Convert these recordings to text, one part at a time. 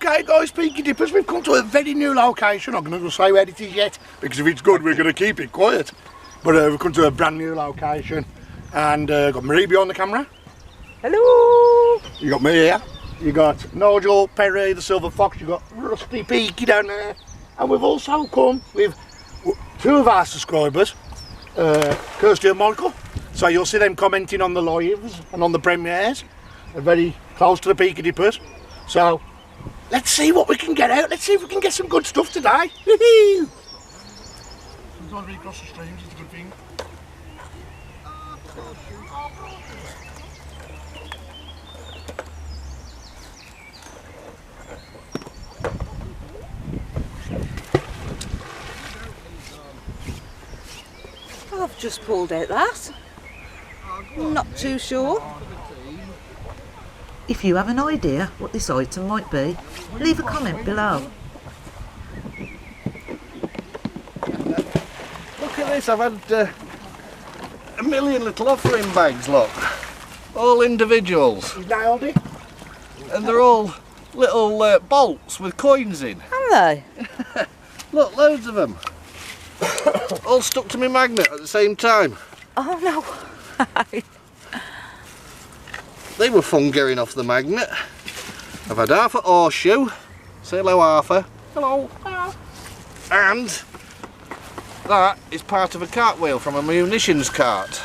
Okay guys, Peaky Dippers, we've come to a very new location. I'm not going to say where it is yet, because if it's good we're going to keep it quiet. But we've come to a brand new location, and got Marie behind the camera. Hello! You got me here. You got Nigel, Perry, the Silver Fox, you got Rusty Peaky down there. And we've also come with two of our subscribers, Kirsty and Michael. So you'll see them commenting on the lives and on the premieres. They're very close to the Peaky Dippers. So let's see what we can get out. Let's see if we can get some good stuff today. Woohoo! Sometimes we cross the streams, it's a good thing. I've just pulled out that. I'm not too sure. If you have an idea what this item might be, leave a comment below. Look at this, I've had a million little offering bags, look. All individuals. He's nailed it. And they're all little bolts with coins in. Are they? Look, loads of them. All stuck to my magnet at the same time. Oh no. They were fun getting off the magnet. I've had Arthur horseshoe. Say hello, Arthur. Hello. And that is part of a cartwheel from a munitions cart.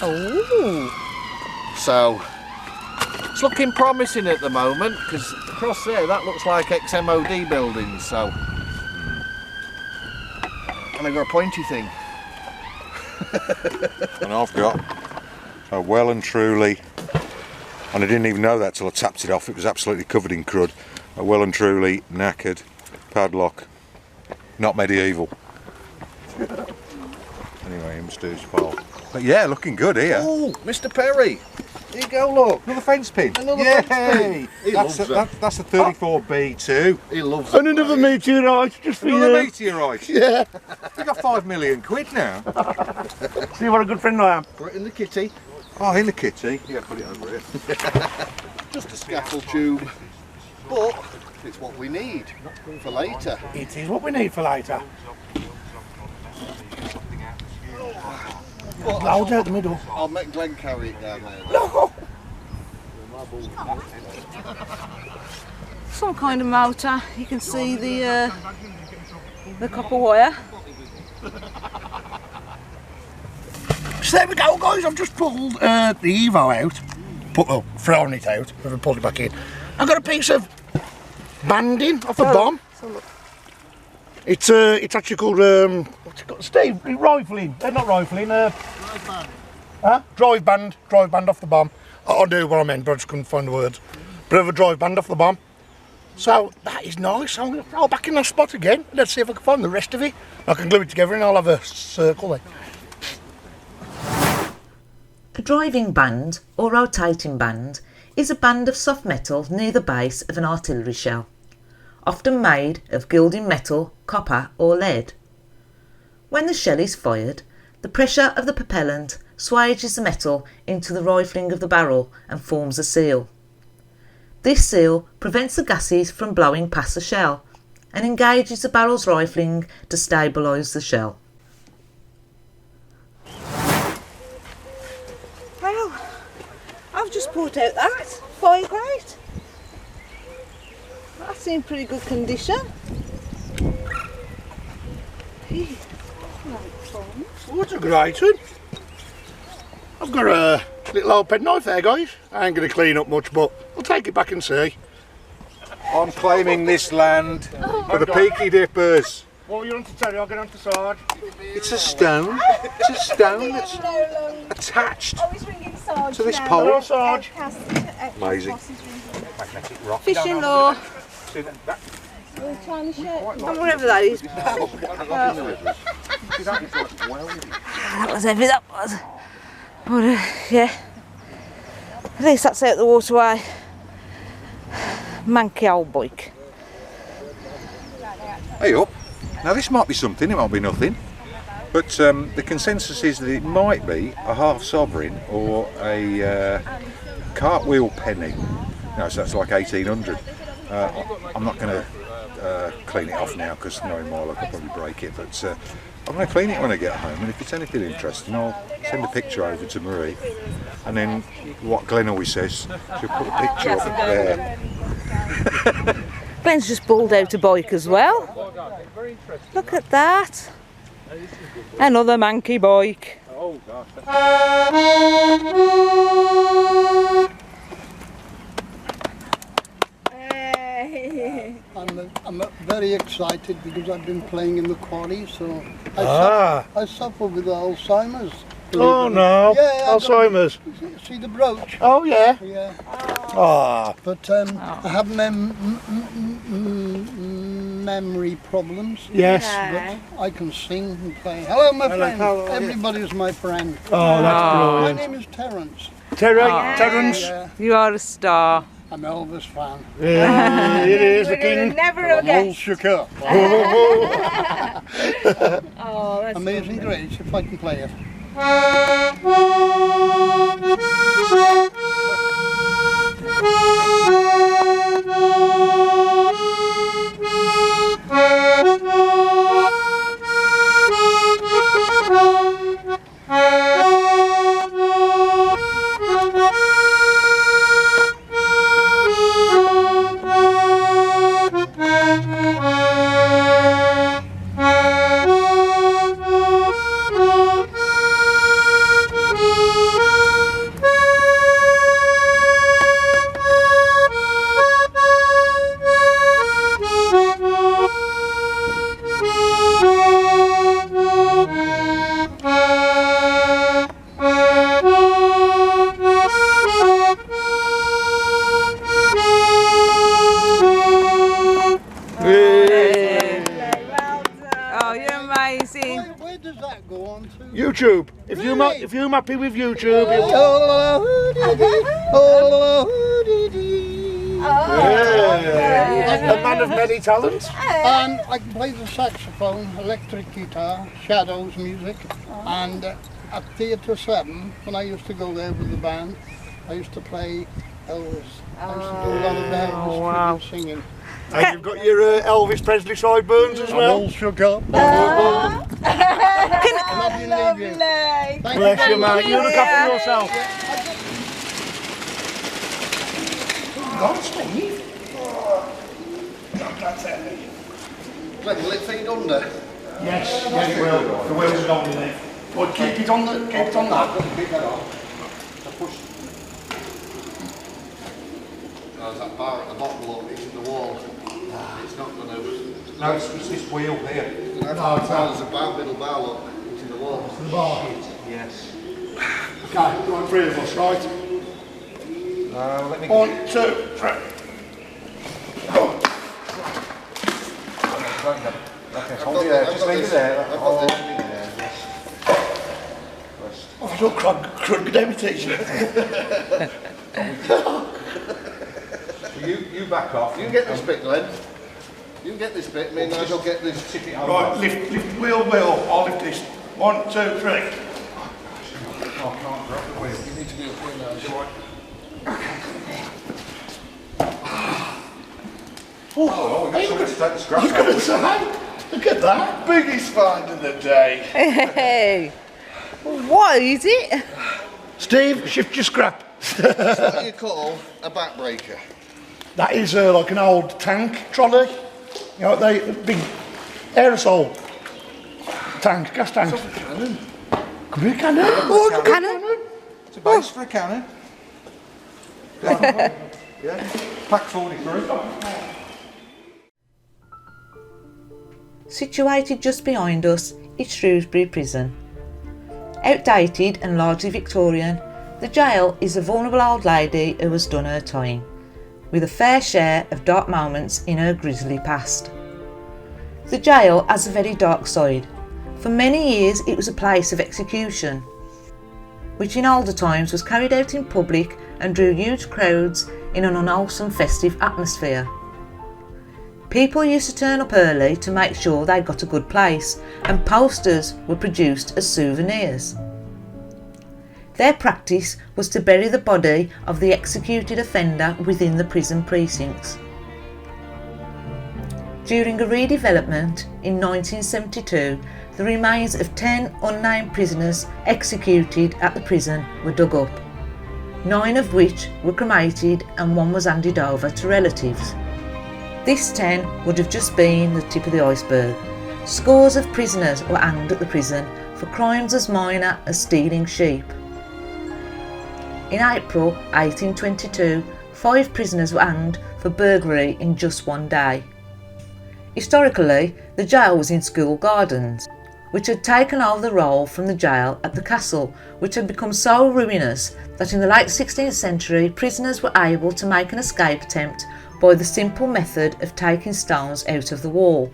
Oh. So it's looking promising at the moment, because across there that looks like ex-MOD buildings. So, and I've got a pointy thing. And I've got a well and truly, and I didn't even know that till I tapped it off, it was absolutely covered in crud, a well and truly knackered padlock, not medieval. Anyway, him Stu's pile. But yeah, looking good here. Oh, Mr. Perry, here you go, look. Another fence pin. Another fence pin. He That's loves a 34B2. He loves it. And another meteorite, just for Another you. meteorite. Yeah. You got 5 million quid now. See what a good friend I am. Put it in the kitty. Oh, in the kitty. Yeah, put it over here. Just a scaffold tube. But it's what we need for later. It is what we need for later. Loads out the middle. I'll make Glenn carry it down there. No. Some kind of motor. You can see the copper wire. So there we go guys, I've just pulled the Evo out, thrown it out, I've pulled it back in. I've got a piece of banding off a bomb. It's actually called, what's it called, Steve, rifling, not rifling, drive band off the bomb. I knew what I meant but I just couldn't find the words. Bit of a drive band off the bomb. So that is nice, I'm going to throw it back in that spot again. Let's see if I can find the rest of it. I can glue it together and I'll have a circle then. A driving band or rotating band is a band of soft metal near the base of an artillery shell, often made of gilding metal, copper or lead. When the shell is fired, the pressure of the propellant swages the metal into the rifling of the barrel and forms a seal. This seal prevents the gases from blowing past the shell and engages the barrel's rifling to stabilise the shell. Well, I've just brought out that fire grate. That's in pretty good condition. Oh, that's a great one. I've got a little old penknife there guys. I ain't going to clean up much but I'll take it back and see. I'm claiming this land for the Peaky Dippers. What were you on to tell you? I'll get on to Sarge. It's a stone. It's a stone that's attached to this pole. Hello Sarge. Amazing. Fishing lure. And whatever that is. That was heavy, that was. But yeah, at least that's out the waterway. Manky old bike. Hey up. Now this might be something, it might be nothing. But the consensus is that it might be a half sovereign or a cartwheel penny. No, so that's like 1800. I'm not going to clean it off now because knowing more, I could probably break it. But I'm going to clean it when I get home, and if it's anything interesting, I'll send a picture over to Marie. And then what Glenn always says, she'll put a picture up there. Glenn's just bawled out a bike as well. Look at that. Another monkey bike. Oh gosh. I'm very excited because I've been playing in the quarry, so I suffer with Alzheimer's. Oh no, Yeah, Alzheimer's. See the brooch? Oh yeah. Yeah. Ah. But I have memory problems. Yes. But I can sing and play. Hello, my friend. Everybody's my friend. Oh, that's My brilliant. name is Terence. Terence. Yeah, You are a star. I'm an Elvis fan. Yeah, it is the king. Never I'm all shook up. Oh, that's Amazing Grace, if I can play it. Oh, you're amazing. Where does that go on to? YouTube. If you're happy with YouTube, a man of many talents. And I can play the saxophone, electric guitar, shadows music, and at Theatre 7, when I used to go there with the band, I used to play Elvis. I used to do a lot of Elvis tribute singing. And you've got your Elvis Presley sideburns as I'm well. all shook up. Lovely. Bless you, man. You look after yourself. God, Steve. Glenn, will it feed under? Yes, it will. The wheels are on there. But keep it on that. Keep that on. There's that bar at the bottom, look, it's in the wall. It's not going to... No, it's this wheel here. There's a bar, middle bar, look, it's in the wall. The bar. Yes. Okay, right, three of us, right? Let me. 1, 2, 3. Okay, hold it there. Just leave it there. I've got this in there. Oh, I don't crud down my t-shirt. You back off. You get this bit, Glenn. You get this bit, me and Nigel get this. Tip it over. Right, lift, wheel, I'll lift this. 1, 2, 3. I can't grab the wheel. You need to be up here, Nigel. Oh, we've got to take the I scratch was going to off. say, look at that. Biggest find of the day. Hey. What is it? Steve, shift your scrap. What do you call a backbreaker? That is like an old tank trolley. You know, the big aerosol tank, gas tank. Cannon. Could be a cannon. Oh, it's a cannon. It's a base for a cannon. Yeah. Pack 43. Situated just behind us is Shrewsbury Prison. Outdated and largely Victorian, the jail is a vulnerable old lady who has done her time, with a fair share of dark moments in her grisly past. The jail has a very dark side. For many years it was a place of execution, which in older times was carried out in public and drew huge crowds in an unwholesome festive atmosphere. People used to turn up early to make sure they got a good place, and posters were produced as souvenirs. Their practice was to bury the body of the executed offender within the prison precincts. During a redevelopment in 1972, the remains of 10 unnamed prisoners executed at the prison were dug up, 9 of which were cremated and 1 was handed over to relatives. This 10 would have just been the tip of the iceberg. Scores of prisoners were hanged at the prison for crimes as minor as stealing sheep. In April 1822, 5 prisoners were hanged for burglary in just one day. Historically, the jail was in School Gardens, which had taken over the role from the jail at the castle, which had become so ruinous that in the late 16th century prisoners were able to make an escape attempt by the simple method of taking stones out of the wall.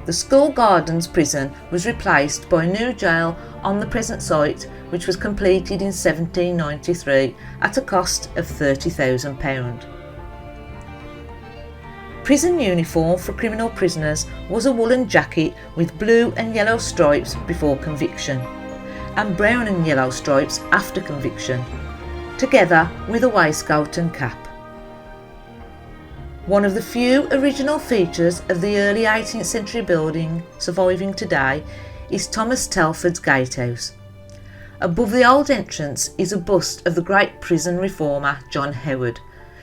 The School Gardens prison was replaced by a new jail on the present site, which was completed in 1793 at a cost of £30,000. Prison uniform for criminal prisoners was a woolen jacket with blue and yellow stripes before conviction, and brown and yellow stripes after conviction, together with a waistcoat and cap. One of the few original features of the early 18th century building surviving today is Thomas Telford's gatehouse. Above the old entrance is a bust of the great prison reformer John Howard,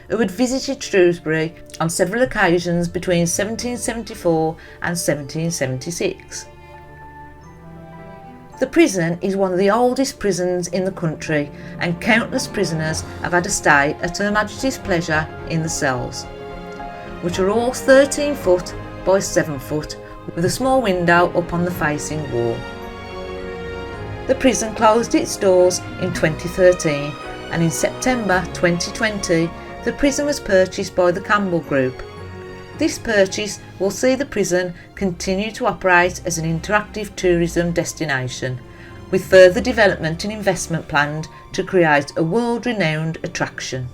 who had visited Shrewsbury on several occasions between 1774 and 1776. The prison is one of the oldest prisons in the country, and countless prisoners have had a stay at Her Majesty's pleasure in the cells, which are all 13 foot by 7 foot with a small window up on the facing wall. The prison closed its doors in 2013, and in September 2020 the prison was purchased by the Campbell Group. This purchase will see the prison continue to operate as an interactive tourism destination, with further development and investment planned to create a world-renowned attraction.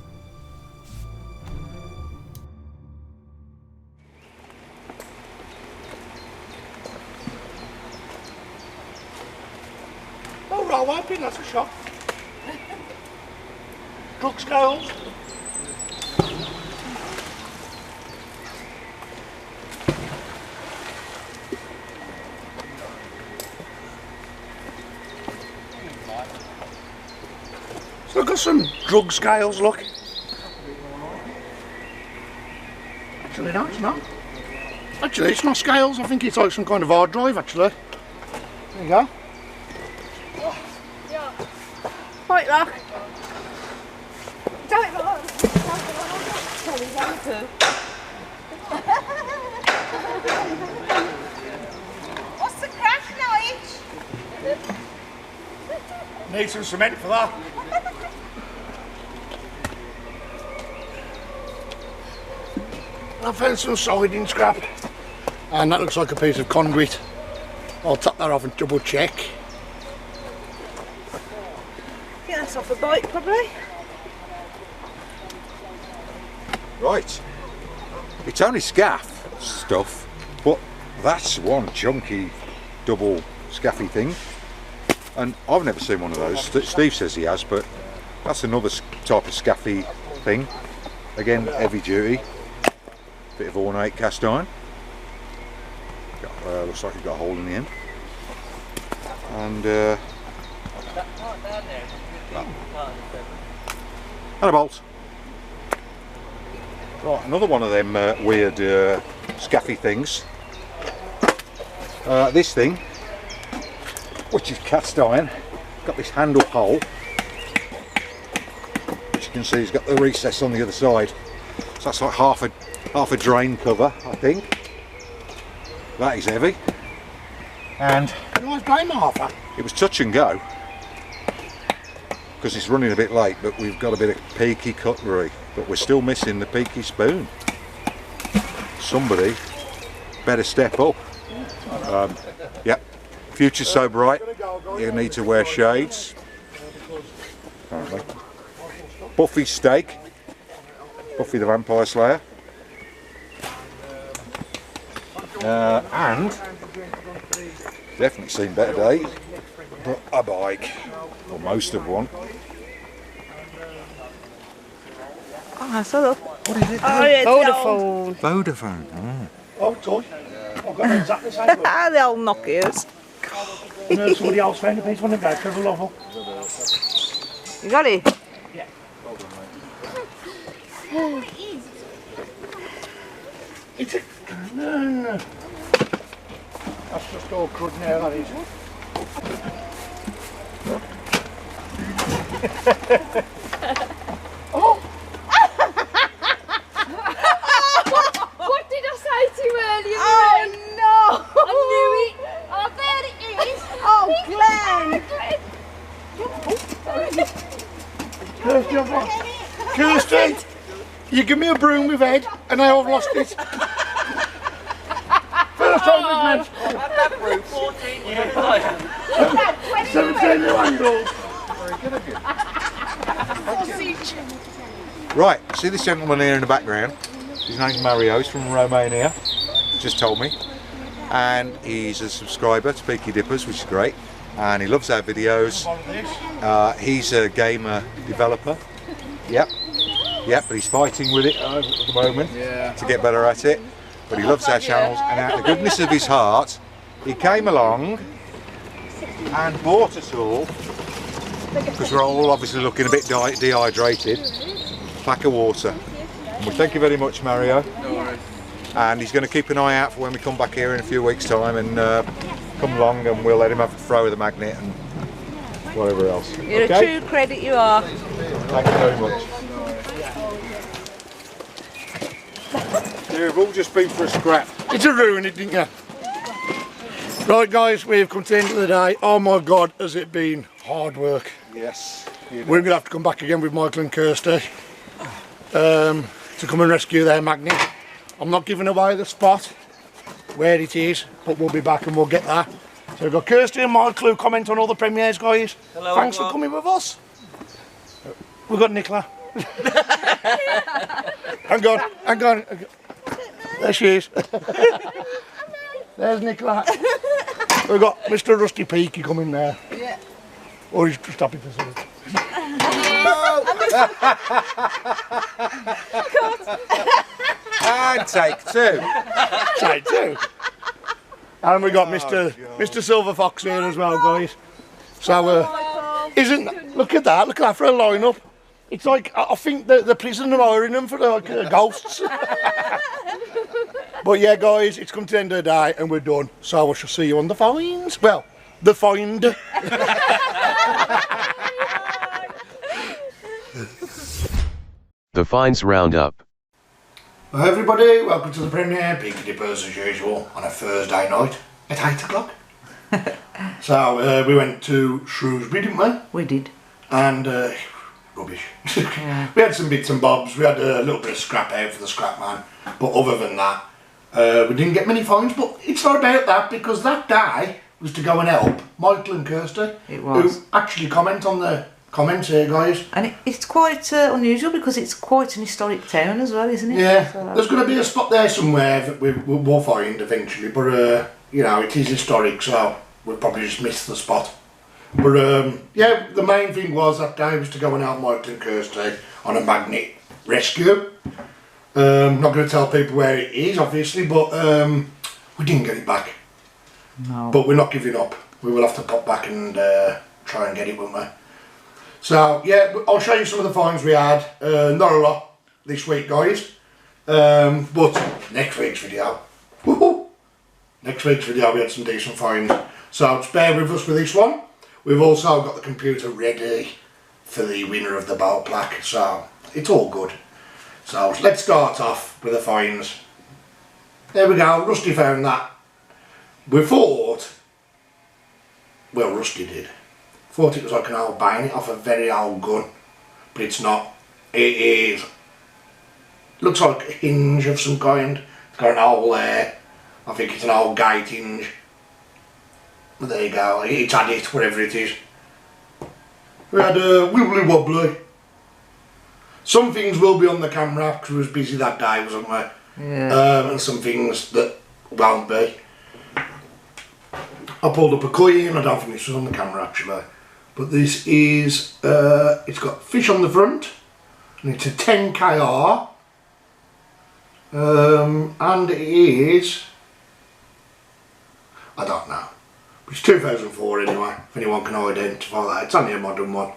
Oh, right, I think that's a shop. Drug scales. So I've got some drug scales, look. Actually, no, it's not. Actually, it's not scales. I think it's like some kind of hard drive, actually. There you go. Right, look. Don't look. What's the crack, Nige? Need some cement for that. I found some siding scrap, and that looks like a piece of conduit. I'll top that off and double check. Yeah, that's off a bike, probably. Right, it's only scaff stuff, but that's one chunky double scaffy thing, and I've never seen one of those. Steve says he has, but that's another type of scaffy thing. Again, heavy duty, bit of ornate cast iron. Looks like it's got a hole in the end, and and a bolt. Right, another one of them weird scaffy things. This thing, which is cast iron, got this handle hole, which you can see has got the recess on the other side. So that's like half a drain cover, I think. That is heavy. And Nice drain, Martha. it was touch and go, because it's running a bit late, but we've got a bit of Peaky cutlery, but we're still missing the Peaky spoon. Somebody better step up. Yep, future's so bright, you need to wear shades. Apparently. Buffy steak, Buffy the Vampire Slayer. And definitely seen better days, but a bike, or most of one. Oh, so look. What is it? Oh, yeah, Vodafone. Vodafone. Oh. Oh, toy. I've got exactly the same one. The old Nokias. I know somebody else found a piece one of that, Trevor Lovell. You got it? Yeah. It's a... No. That's just all crud now, that is. Oh! What did I say to you earlier? Oh no! I knew it. Oh, there it is. Oh, Glenn! Kirsten, you give me a broom with head and now I've lost it. First time we've met. Had that broom 14 years. 17 new handles. Right, see this gentleman here in the background? His name's Mario, he's from Romania, just told me. And he's a subscriber to Peaky Dippers, which is great. And he loves our videos. He's a gamer developer. Yep, but he's fighting with it at the moment to get better at it. But he loves our channels, and out of the goodness of his heart, he came along and bought us all, because we're all obviously looking a bit dehydrated, a pack of water. And we thank you very much, Mario. No worries. And he's going to keep an eye out for when we come back here in a few weeks' time, and come along and we'll let him have a throw of the magnet and whatever else. You're okay? a true credit, you are. Thank you very much. You've all just been for a scrap. It's a ruin, it didn't you? Right guys, we've come to the end of the day. Oh my God, has it been hard work. Yes. We're going to have to come back again with Michael and Kirsty to come and rescue their magnet. I'm not giving away the spot where it is, but we'll be back and we'll get that. So we've got Kirsty and Michael who comment on all the premieres, guys. Hello, thanks for everyone. coming with us. We've got Nicola. Hang on. There she is. There's Nicola. We've got Mr. Rusty Peaky coming there. Yeah. Or he's just happy to see us. And take two. Take two. And we got Mr. Silver Fox here as well, guys. So, look at that for a lineup. It's like, I think the prison are hiring them for like ghosts. But yeah, guys, it's come to the end of the day and we're done. So I shall see you on the finds. Well, the find. The Finds Roundup. Hi everybody, welcome to the premiere, Peaky Dippers as usual, on a Thursday night at 8 o'clock. So we went to Shrewsbury, didn't we? We did. And rubbish. Yeah. We had some bits and bobs, we had a little bit of scrap out for the scrap man, but other than that, we didn't get many finds, but it's not about that because that day was to go and help Michael and Kirsty. It was. Who actually comment on the comments here, guys. And it's quite unusual because it's quite an historic town as well, isn't it? Yeah, So, there's going to be a spot there somewhere that we'll find eventually, but you know, it is historic, so we'll probably just miss the spot. But yeah, the main thing was that day was to go and help Michael and Kirsty on a magnet rescue. Not going to tell people where it is, obviously, but we didn't get it back. No. But we're not giving up. We will have to pop back and try and get it, won't we? So yeah, I'll show you some of the finds we had. Not a lot this week, guys. But next week's video. Woohoo! Next week's video we had some decent finds. So just bear with us for this one. We've also got the computer ready for the winner of the belt plaque. So it's all good. So let's start off with the finds. There we go, Rusty found that. We thought, well Rusty did, thought it was like an old bayonet off a very old gun, but it's not. It is, looks like a hinge of some kind. It's got an hole there. I think it's an old gate hinge. But there you go, it's had it, whatever it is. We had a wibbly wobbly. Some things will be on the camera because we was busy that day, wasn't we? Yeah. And some things that won't be. I pulled up a coin, I don't think this was on the camera actually, but this is, it's got fish on the front, and it's a 10 KR, And it is, I don't know, it's 2004 anyway, if anyone can identify that. It's only a modern one.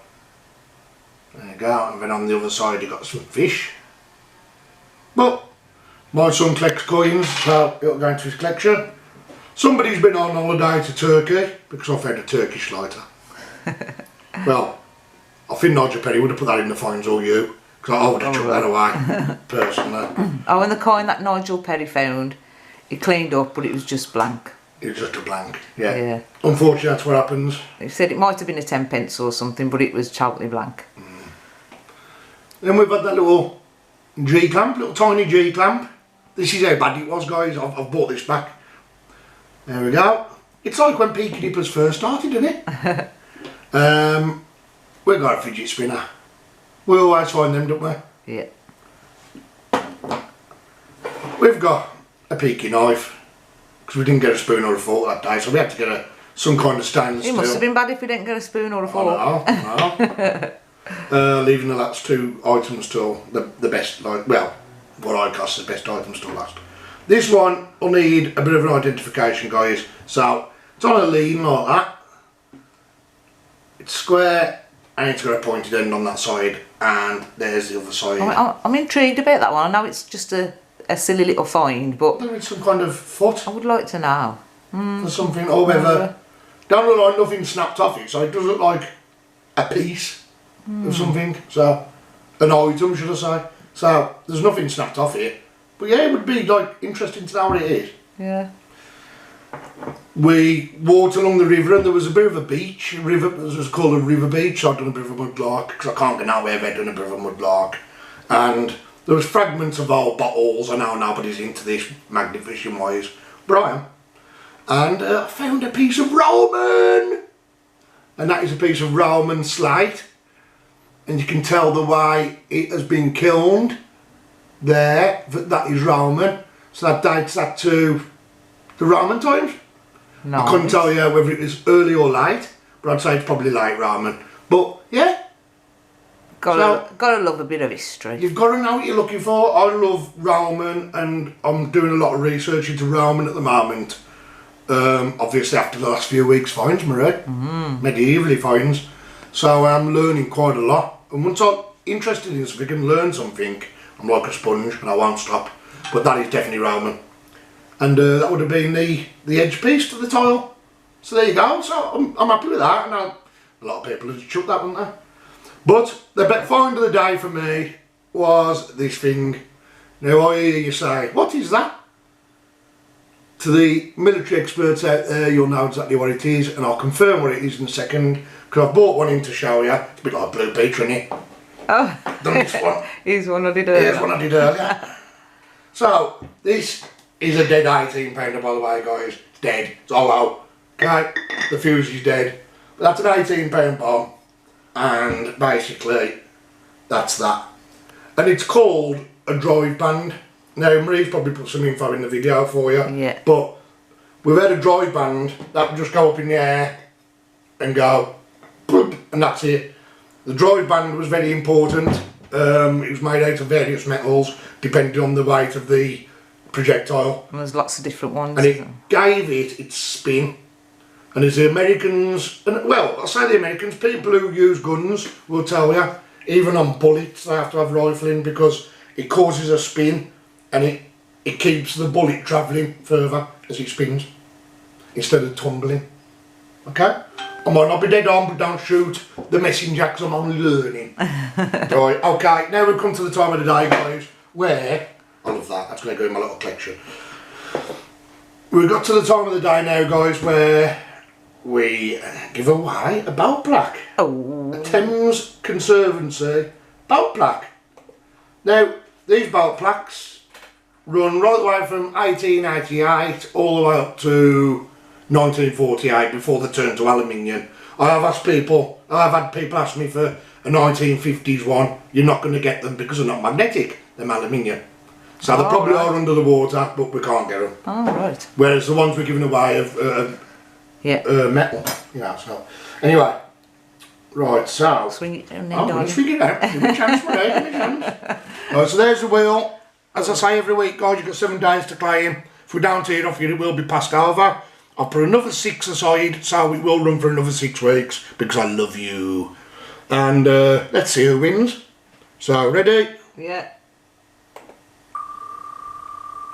There you go, and then on the other side you've got some fish. But my son collects coins, so it'll go into his collection. Somebody's been on holiday to Turkey, because I found a Turkish lighter. Well, I think Nigel Perry would have put that in the fines, or you, because I would have chucked that away, personally. Oh, and the coin that Nigel Perry found, he cleaned up, but it was just blank. It was just a blank, yeah. Yeah. Unfortunately, that's what happens. He said it might have been a 10 pence or something, but it was totally blank. Then we've got that little G-clamp, little tiny G-clamp. This is how bad it was, guys. I've bought this back. There we go. It's like when Peaky Dippers first started, isn't it? We've got a fidget spinner. We always find them, don't we? Yeah. We've got a Peaky knife, because we didn't get a spoon or a fork that day, so we had to get some kind of stainless steel. It must have been bad if we didn't get a spoon or a fork. I know. Leaving the last two items till the best, like, well, what I class as the best items till last. This one will need a bit of an identification, guys. So it's on a lean like that. It's square and it's got a pointed end on that side, and there's the other side. I'm intrigued about that one. I know it's just a silly little find, but There is some kind of foot I would like to know. for something, or whether down the line nothing snapped off it, so it does look like a piece of something. So an item, should I say? So there's nothing snapped off it, but yeah, it would be like interesting to know what it is. Yeah. We walked along the river and there was a bit of a beach, it was called a river beach. I'd done a bit of a mudlark because I can't get nowhere without doing a bit of a mudlark, and there was fragments of old bottles. I know nobody's into this magnet fishing wise, but I am. And I found a piece of Roman, and that is a piece of Roman slate, and you can tell the way it has been kilned there, that is Roman, so that dates that to the Roman times. No. I couldn't tell you whether it was early or late, but I'd say it's probably late Roman. But yeah, Gotta love a bit of history. you've got to know what you're looking for. I love Roman, and I'm doing a lot of research into Roman at the moment. Obviously after the last few weeks finds, Marie, medievally finds, so I'm learning quite a lot, and once I'm interested in something and learn something, I'm like a sponge and I won't stop. But that is definitely Roman, and that would have been the edge piece to the tile, so there you go. So I'm happy with that, and a lot of people have chucked that, wouldn't they? But the find of the day for me was this thing. Now I hear you say, what is that? To the military experts out there, you'll know exactly what it is, and I'll confirm what it is in a second, because I've bought one in to show you. It's a bit like Blue Peter, isn't it? Oh, Done this one. here's one I did earlier. Here's one I did earlier. So, this is a dead 18 pounder, by the way, guys. It's dead. It's hollow. Okay, the fuse is dead. But that's an 18 pound bomb, and basically, that's that. And it's called a drive band. Now, Marie's probably put some info in the video for you. Yeah. But we've had a drive band that would just go up in the air and go, boop, and that's it. The drive band was very important. It was made out of various metals, depending on the weight of the projectile. And there's lots of different ones. And it gave it its spin. And as the Americans, and well, I say the Americans, people who use guns will tell you, even on bullets they have to have rifling, because it causes a spin, and it keeps the bullet travelling further as it spins, instead of tumbling. Okay? I might not be dead on, but don't shoot the messenger, because I'm only learning. Right, okay, now we've come to the time of the day, guys, where, I love that, that's going to go in my little collection. We've got to the time of the day now, guys, where we give away a boat plaque. Oh. A Thames Conservancy boat plaque. Now, these boat plaques run right the way from 1888 all the way up to 1948 before they turned to aluminium. I have had people ask me for a 1950s one. You're not going to get them because they're not magnetic, they're aluminium. So they probably are under the water, but we can't get them. Oh, right. Whereas the ones we're giving away are metal, you know, so. Anyway, right, so. Swing it down there, I'm going darling. to swing it out. Give me a chance, mate, give me a chance. Right, so there's the wheel. As I say every week, guys, you've got 7 days to claim. If we don't hear off you, it will be passed over. I'll put another 6 aside, so it will run for another 6 weeks, because I love you. And let's see who wins. So, ready? Yeah.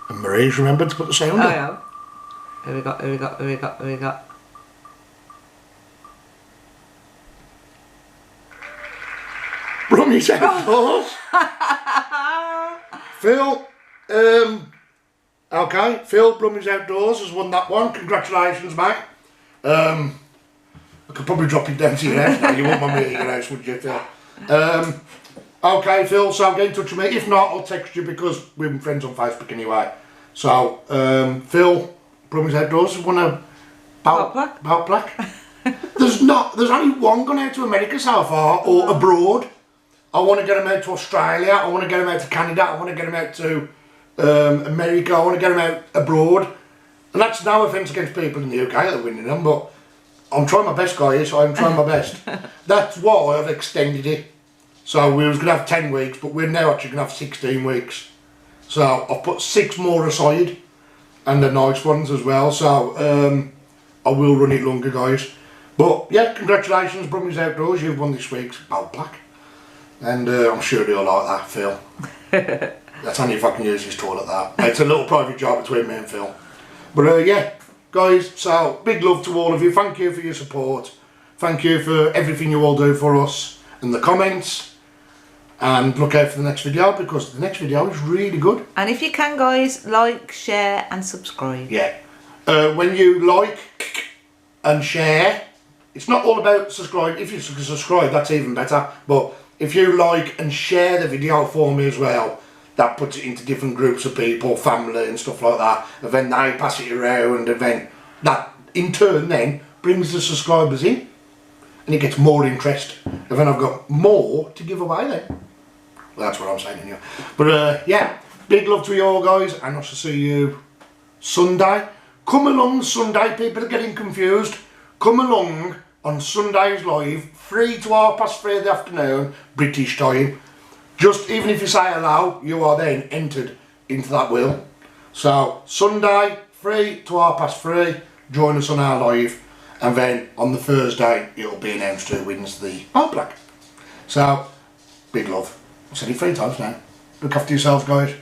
And Marie's remembered to put the sound on. Yeah. Who we got, who we got, who we got, who we got? Brummy's outdoors. Phil, okay, Phil, Brummy's Outdoors has won that one. Congratulations, mate. I could probably drop it down to your house now. You wouldn't want me at your house, would you, Phil? Okay, Phil, so get in touch with me. If not, I'll text you because we're friends on Facebook anyway. So, Phil, Brummy's Outdoors has won a bout plaque. There's only one gone out to America so far, or abroad. I want to get them out to Australia, I want to get them out to Canada, I want to get them out to America, I want to get them out abroad. And that's no offence against people in the UK that are winning them, but I'm trying my best, guys, I'm trying my best. That's why I've extended it. So we was going to have 10 weeks, but we're now actually going to have 16 weeks. So I've put 6 more aside, and the nice ones as well, so I will run it longer, guys. But yeah, congratulations, Brummy's Outdoors, you've won this week's bout plaque. And I'm sure you'll like that, Phil. That's only if I can use his toilet, that. It's a little private job between me and Phil. But yeah, guys, so big love to all of you. Thank you for your support. Thank you for everything you all do for us and the comments. And look out for the next video, because the next video is really good. And if you can, guys, like, share and subscribe. Yeah. When you like and share, it's not all about subscribe. If you subscribe, that's even better. But if you like and share the video for me as well, that puts it into different groups of people, family and stuff like that. And then they pass it around, and then that in turn then brings the subscribers in, and it gets more interest. And then I've got more to give away then. Well, that's what I'm saying to you. But yeah, big love to you all, guys, and I shall see you Sunday. Come along Sunday, people are getting confused. Come along on Sundays live, 3 to 3:30 in the afternoon, British time. Just even if you say hello, you are then entered into that wheel. So Sunday, 3 to 3:30, join us on our live, and then on the Thursday it'll be announced who wins the bout plaque. So big love. I've said it 3 times now. Look after yourselves, guys.